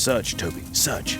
Search, Toby, search.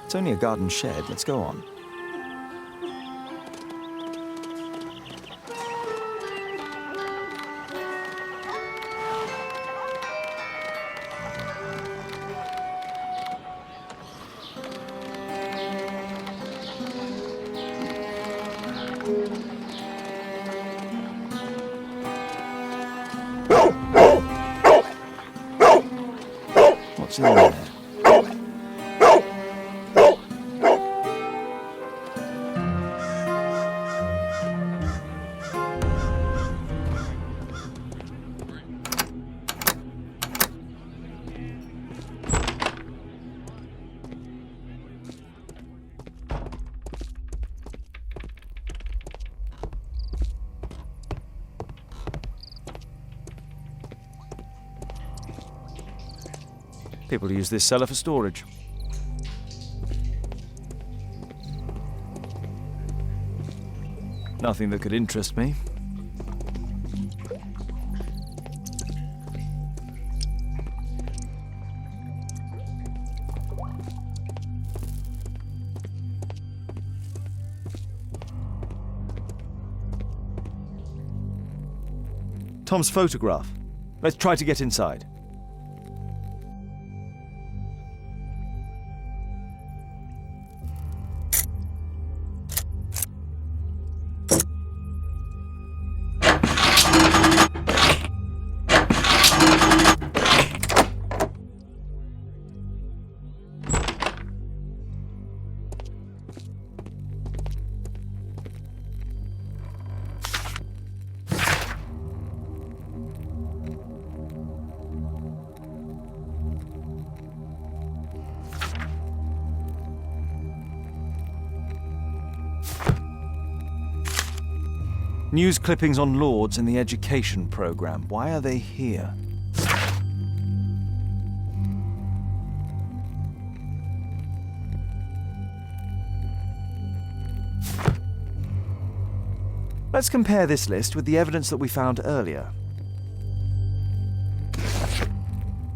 It's only a garden shed. Let's go on. What's in there? People use this cellar for storage. Nothing that could interest me. Tom's photograph. Let's try to get inside. News clippings on Lords in the education program. Why are they here? Let's compare this list with the evidence that we found earlier.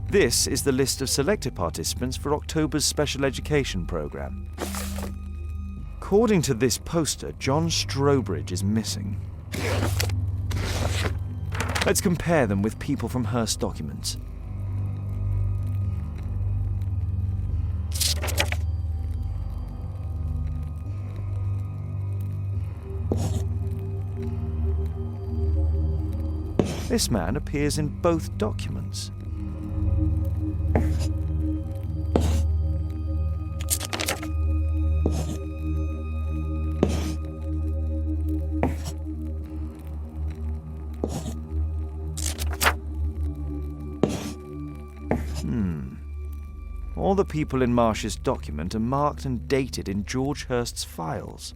This is the list of selected participants for October's special education program. According to this poster, John Strobridge is missing. Let's compare them with people from Hearst documents. This man appears in both documents. All the people in Marsh's document are marked and dated in George Hearst's files.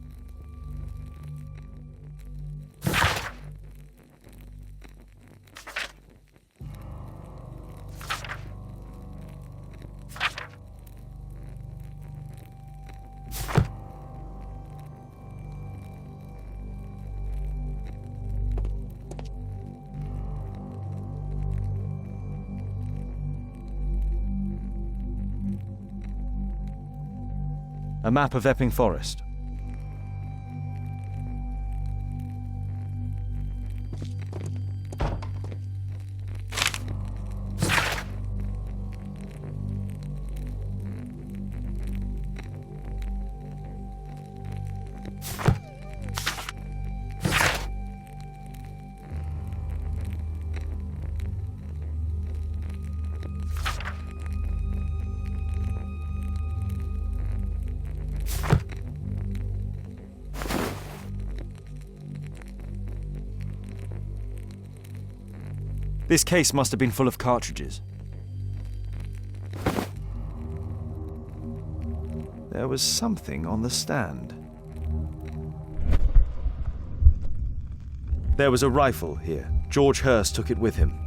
A map of Epping Forest. This case must have been full of cartridges. There was something on the stand. There was a rifle here. George Hurst took it with him.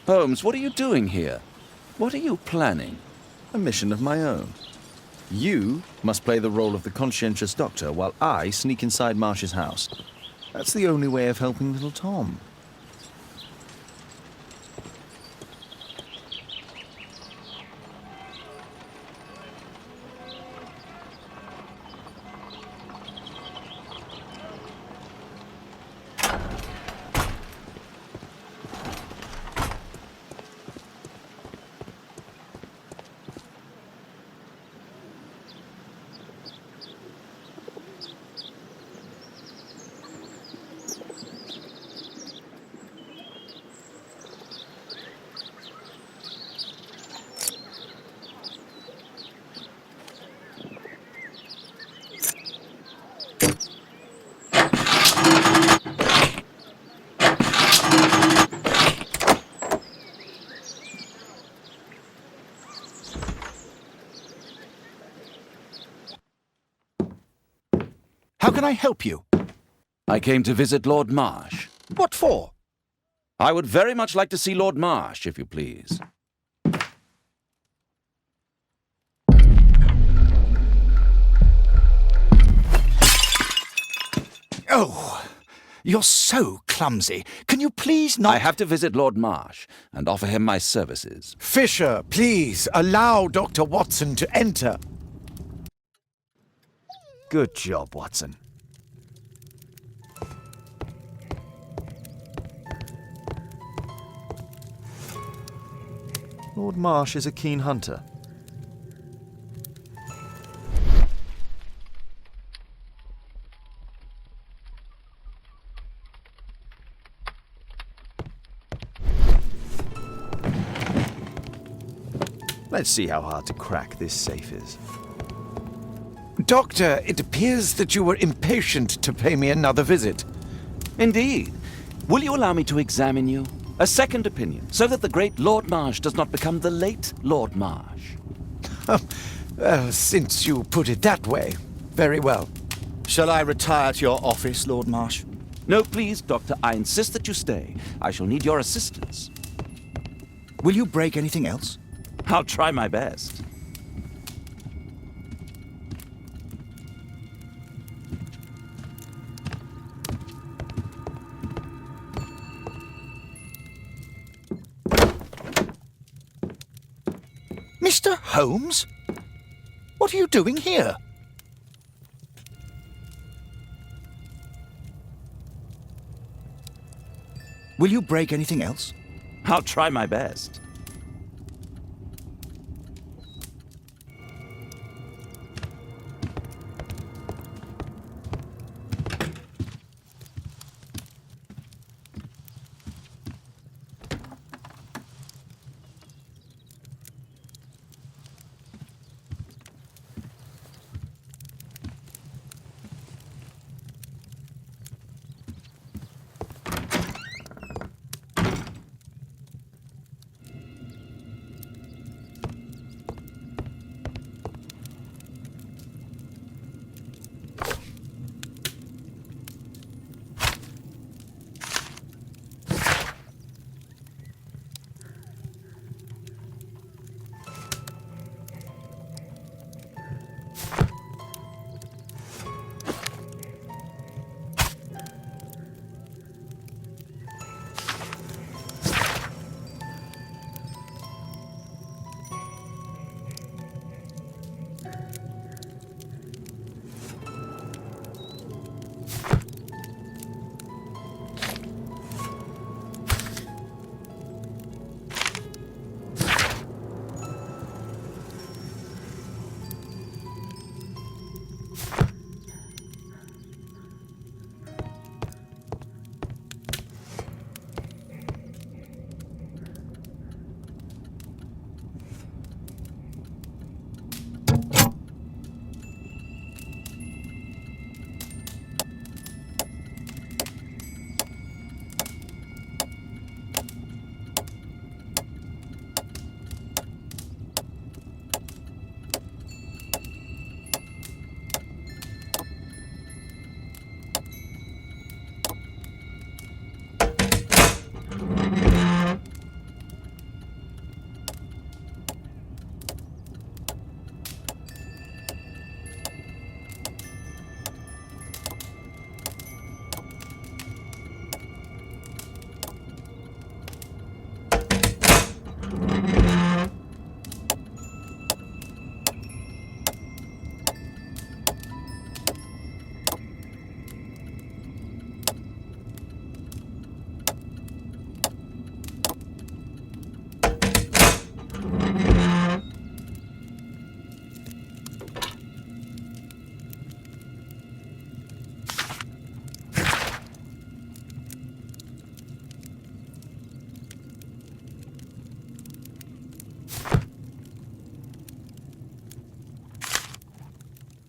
Holmes, what are you doing here? What are you planning? A mission of my own. You must play the role of the conscientious doctor while I sneak inside Marsh's house. That's the only way of helping little Tom. How can I help you? I came to visit Lord Marsh. What for? I would very much like to see Lord Marsh, if you please. Oh, you're so clumsy. Can you please not... I have to visit Lord Marsh and offer him my services. Fisher, please, allow Dr. Watson to enter. Good job, Watson. Lord Marsh is a keen hunter. Let's see how hard to crack this safe is. Doctor, it appears that you were impatient to pay me another visit. Indeed. Will you allow me to examine you? A second opinion, so that the great Lord Marsh does not become the late Lord Marsh. Well, since you put it that way, very well. Shall I retire to your office, Lord Marsh? No, please, Doctor. I insist that you stay. I shall need your assistance. Will you break anything else? I'll try my best. Mr. Holmes? What are you doing here? Will you break anything else? I'll try my best.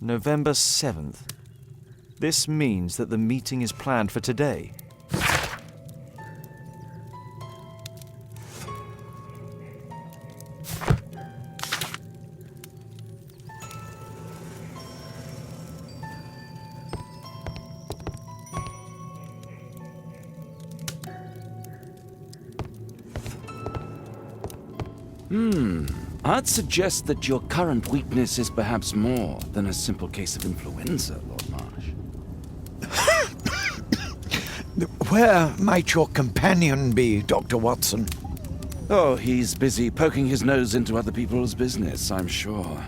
November 7th. This means that the meeting is planned for today. I'd suggest that your current weakness is perhaps more than a simple case of influenza, Lord Marsh. Where might your companion be, Dr. Watson? Oh, he's busy poking his nose into other people's business, I'm sure.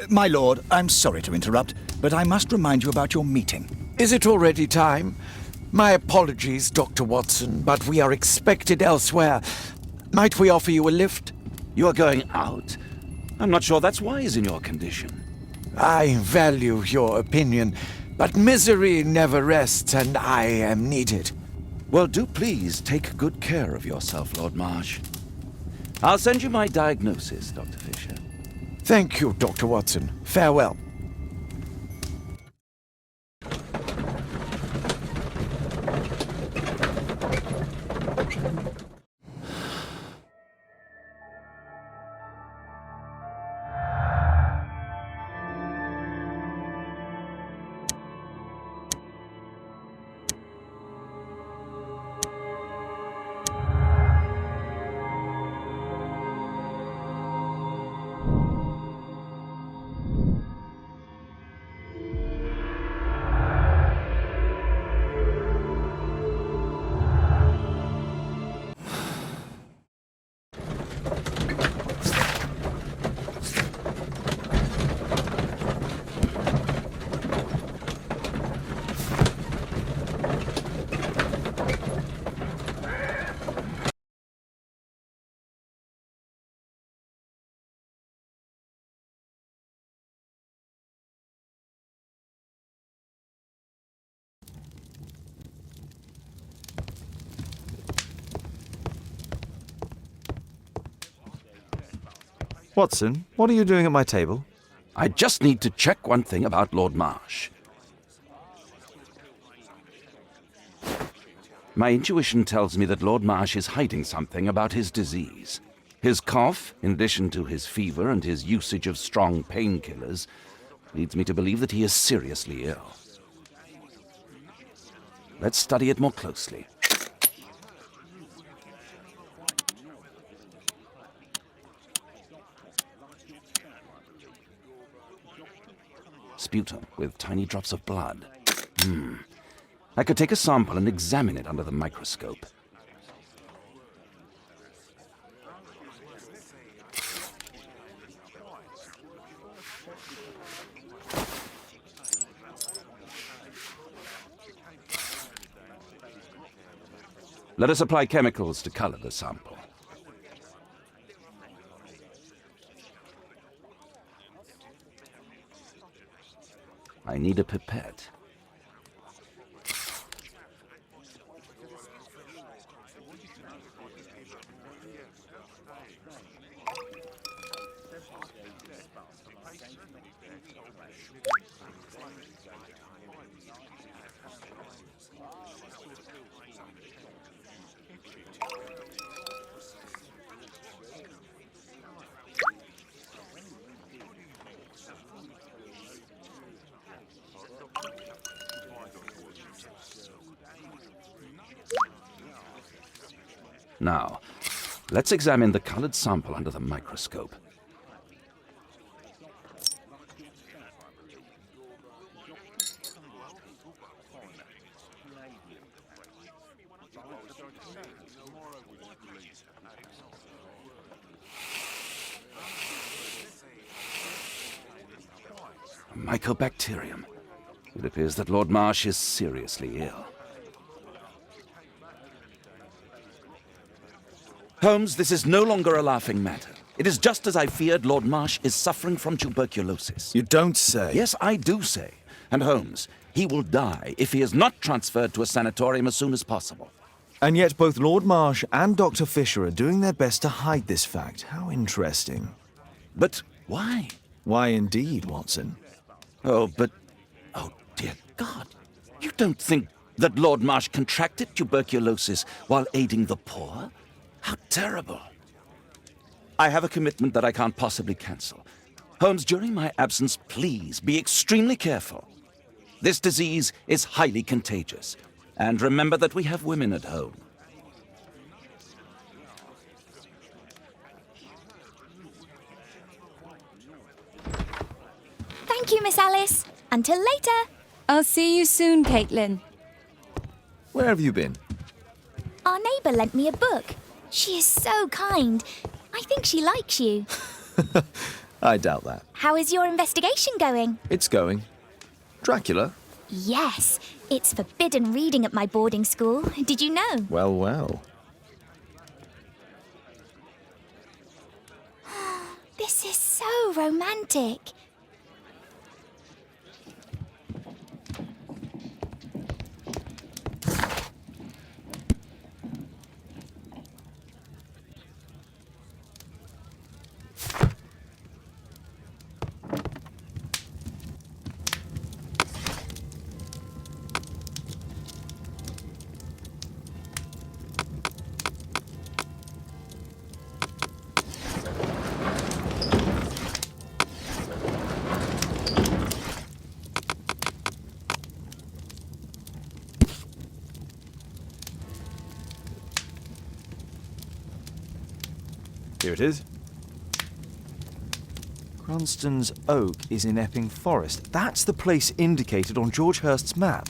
My lord, I'm sorry to interrupt, but I must remind you about your meeting. Is it already time? My apologies, Dr. Watson, but we are expected elsewhere. Might we offer you a lift? You are going out? I'm not sure that's wise in your condition. I value your opinion, but misery never rests, and I am needed. Well, do please take good care of yourself, Lord Marsh. I'll send you my diagnosis, Dr. Fisher. Thank you, Dr. Watson. Farewell. Watson, what are you doing at my table? I just need to check one thing about Lord Marsh. My intuition tells me that Lord Marsh is hiding something about his disease. His cough, in addition to his fever and his usage of strong painkillers, leads me to believe that he is seriously ill. Let's study it more closely. Sputum with tiny drops of blood. I could take a sample and examine it under the microscope. Let us apply chemicals to color the sample. I need a pipette. Now, let's examine the colored sample under the microscope. A mycobacterium. It appears that Lord Marsh is seriously ill. Holmes, this is no longer a laughing matter. It is just as I feared. Lord Marsh is suffering from tuberculosis. You don't say. Yes, I do say. And Holmes, he will die if he is not transferred to a sanatorium as soon as possible. And yet both Lord Marsh and Dr. Fisher are doing their best to hide this fact. How interesting. But why? Why indeed, Watson? Oh, dear God. You don't think that Lord Marsh contracted tuberculosis while aiding the poor? How terrible. I have a commitment that I can't possibly cancel. Holmes, during my absence, please be extremely careful. This disease is highly contagious. And remember that we have women at home. Miss Alice. Until later. I'll see you soon, Caitlin. Where have you been? Our neighbour lent me a book. She is so kind. I think she likes you. I doubt that. How is your investigation going? It's going. Dracula? Yes, it's forbidden reading at my boarding school. Did you know? Well, well. This is so romantic. Here it is. Cranston's Oak is in Epping Forest. That's the place indicated on George Hurst's map.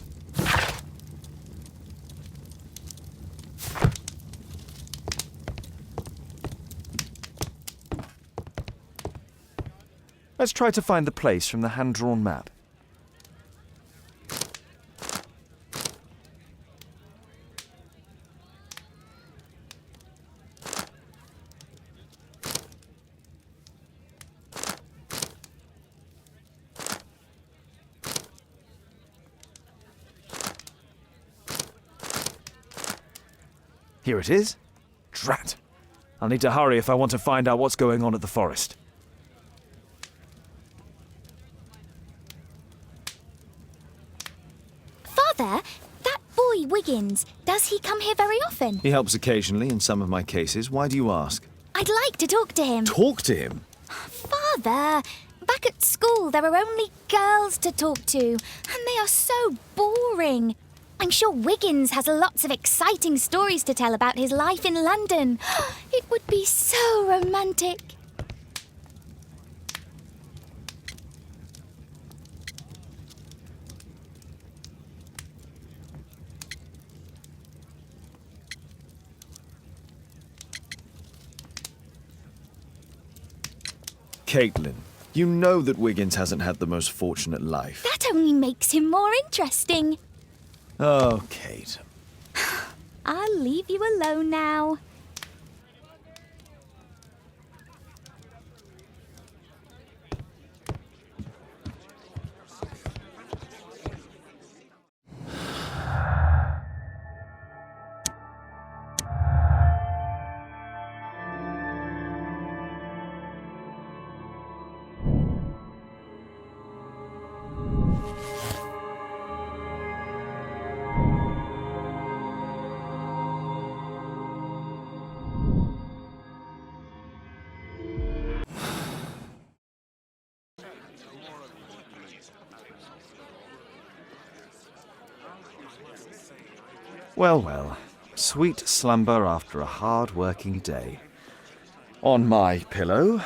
Let's try to find the place from the hand-drawn map. Here it is. Drat. I'll need to hurry if I want to find out what's going on at the forest. Father, that boy Wiggins, does he come here very often? He helps occasionally in some of my cases. Why do you ask? I'd like to talk to him. Talk to him? Father, back at school there are only girls to talk to, and they are so boring. I'm sure Wiggins has lots of exciting stories to tell about his life in London. It would be so romantic. Caitlin, you know that Wiggins hasn't had the most fortunate life. That only makes him more interesting. Oh, Kate. I'll leave you alone now. Well, well. Sweet slumber after a hard-working day. On my pillow,